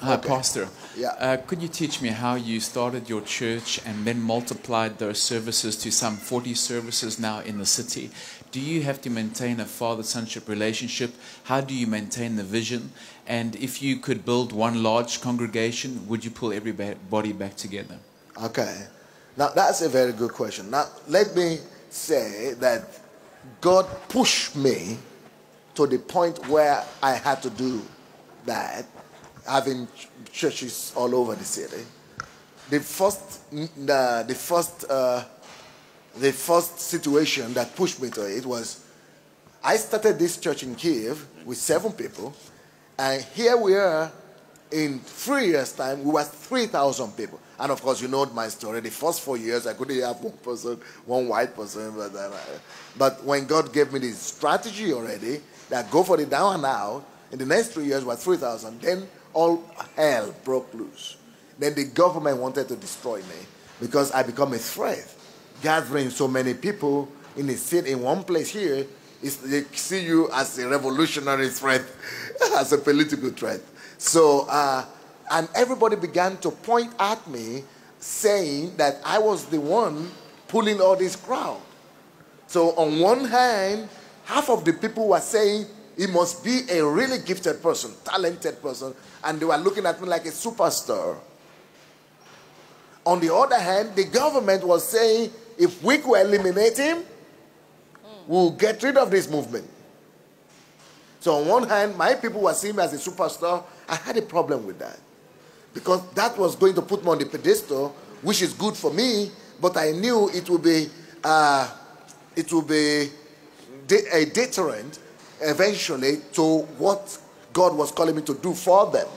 Hi, Pastor. Yeah. Could you teach me how you started your church and then multiplied those services to some 40 services now in the city? Do you have to maintain a father-sonship relationship? How do you maintain the vision? And if you could build one large congregation, would you pull everybody back together? Okay. Now, that's a very good question. Now, let me say that God pushed me to the point where I had to do that, having churches all over the city. The first situation that pushed me to it was I started this church in Kiev with 7 people, and here we are in 3 years' time, we were 3,000 people. And of course, you know my story. The first 4 years, I couldn't have one person, one white person. But when God gave me this strategy already, that go for the down and out, in the next 3 years, we were 3,000. Then all hell broke loose. Then the government wanted to destroy me because I become a threat. Gathering so many people in a city, in one place here, they see you as a revolutionary threat, as a political threat. So, and everybody began to point at me, saying that I was the one pulling all this crowd. So on one hand, half of the people were saying he must be a really gifted person, talented person, and they were looking at me like a superstar. On the other hand, the government was saying if we could eliminate him, we'll get rid of this movement. So on one hand, my people were seeing me as a superstar. I had a problem with that, because that was going to put me on the pedestal, which is good for me, but I knew it would be a deterrent eventually to what God was calling me to do for them.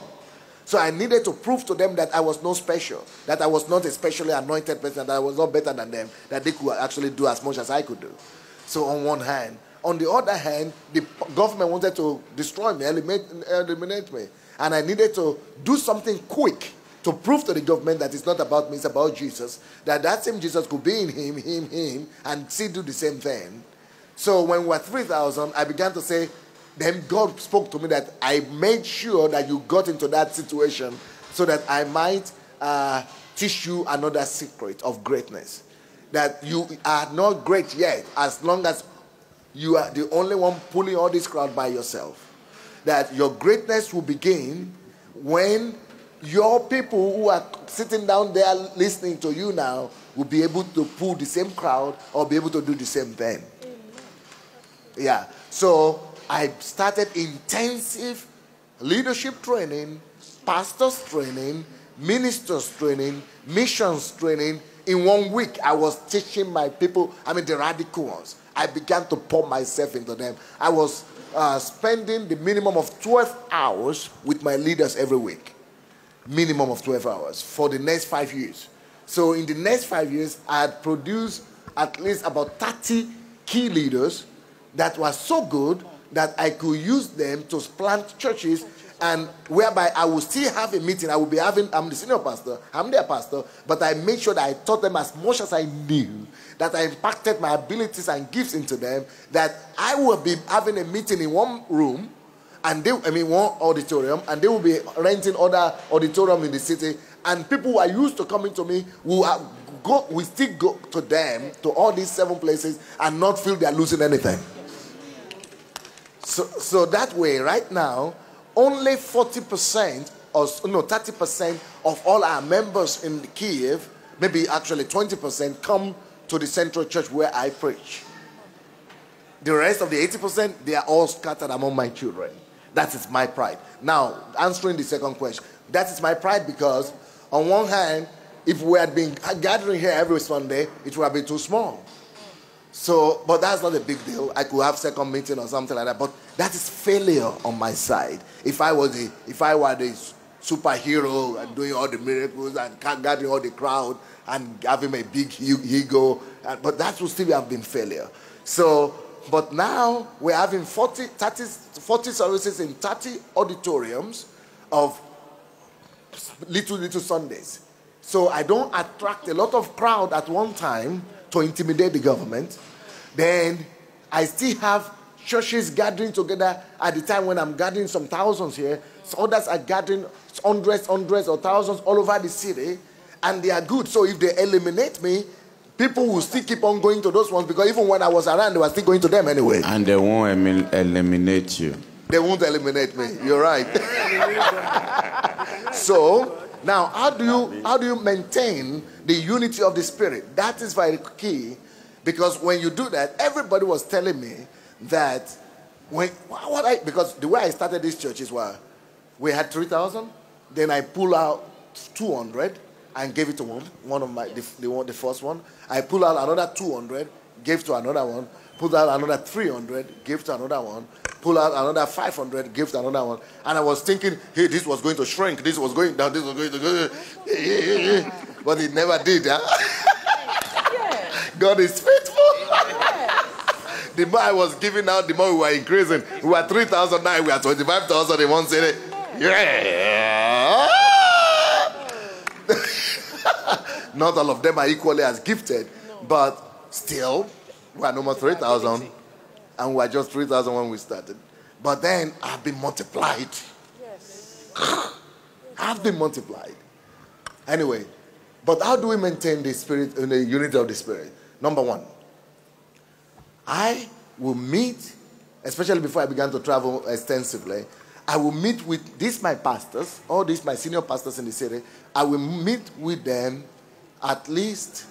So I needed to prove to them that I was not special, that I was not a specially anointed person, that I was not better than them, that they could actually do as much as I could do. So on one hand. On the other hand, the government wanted to destroy me, eliminate me. And I needed to do something quick to prove to the government that it's not about me, it's about Jesus. That same Jesus could be in him, and still do the same thing. So when we were 3,000, I began to say, then God spoke to me that I made sure that you got into that situation so that I might teach you another secret of greatness. That you are not great yet, as long as you are the only one pulling all this crowd by yourself. That your greatness will begin when your people who are sitting down there listening to you now will be able to pull the same crowd or be able to do the same thing. Yeah. So I started intensive leadership training, pastors training, ministers training, missions training. In 1 week, I was teaching my people, the radical ones. I began to pour myself into them. I was spending the minimum of 12 hours with my leaders every week. Minimum of 12 hours for the next 5 years. So in the next 5 years, I had produced at least about 30 key leaders that were so good that I could use them to plant churches, and whereby I will still have a meeting. I will be having, I'm the senior pastor, I'm their pastor, but I made sure that I taught them as much as I knew, that I impacted my abilities and gifts into them, that I will be having a meeting in one room, and one auditorium, and they will be renting other auditorium in the city, and people who are used to coming to me will still go to them, to all these 7 places, and not feel they are losing anything. So that way, right now, only 40% or 30% of all our members in Kiev, maybe actually 20%, come to the central church where I preach. The rest of the 80%, they are all scattered among my children. That is my pride. Now, answering the second question, that is my pride because, on one hand, if we had been gathering here every Sunday, it would have been too small. So, but that's not a big deal. I could have second meeting or something like that. But that is failure on my side. If I were the superhero and doing all the miracles and gathering all the crowd and having a big ego, but that would still have been failure. So, but now we're having 40 services in 30 auditoriums of little Sundays. So I don't attract a lot of crowd at one time to intimidate the government. Then I still have churches gathering together at the time when I'm gathering some thousands here. So others are gathering hundreds or thousands all over the city, and they are good. So if they eliminate me, people will still keep on going to those ones, because even when I was around, they were still going to them anyway. And they won't eliminate you. They won't eliminate me. You're right. So now, how do you maintain the unity of the Spirit? That is very key, because when you do that, everybody was telling me that because the way I started this church is we had 3,000, then I pull out 200 and gave it to one of my the first one. I pull out another 200, gave to another one. Pull out another 300, gave to another one. Pull out another 500, gave to another one. And I was thinking, hey, this was going to shrink, this was going down, this was going to go. But it never did. Huh? God is faithful. The more I was giving out, the more we were increasing. We were 3,000 now, we are 25,000 in one city. Yeah. Not all of them are equally as gifted, but still, we are no more 3,000, and we were just 3,000 when we started. But then I've been multiplied. Yes. I've been multiplied. Anyway, but how do we maintain the Spirit, the unity of the Spirit? Number one, I will meet, especially before I began to travel extensively, I will meet with these my pastors, all these my senior pastors in the city. I will meet with them at least,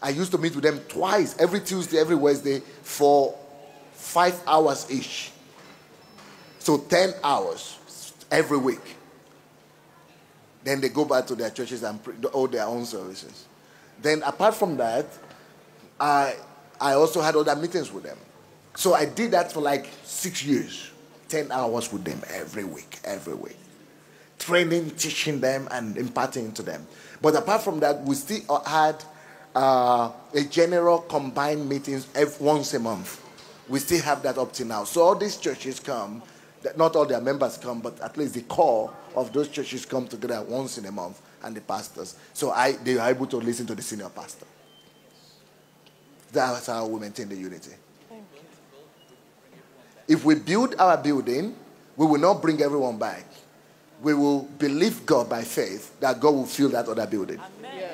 I used to meet with them twice, every Tuesday, every Wednesday, for 5 hours each. So 10 hours every week. Then they go back to their churches and hold their own services. Then apart from that, I also had other meetings with them. So I did that for like 6 years. 10 hours with them every week. Training, teaching them, and imparting to them. But apart from that, we still had a general combined meetings once a month. We still have that up to now. So all these churches come, not all their members come, but at least the core of those churches come together once in a month, and the pastors. So they are able to listen to the senior pastor. That's how we maintain the unity. If we build our building, we will not bring everyone back. We will believe God by faith that God will fill that other building. Amen.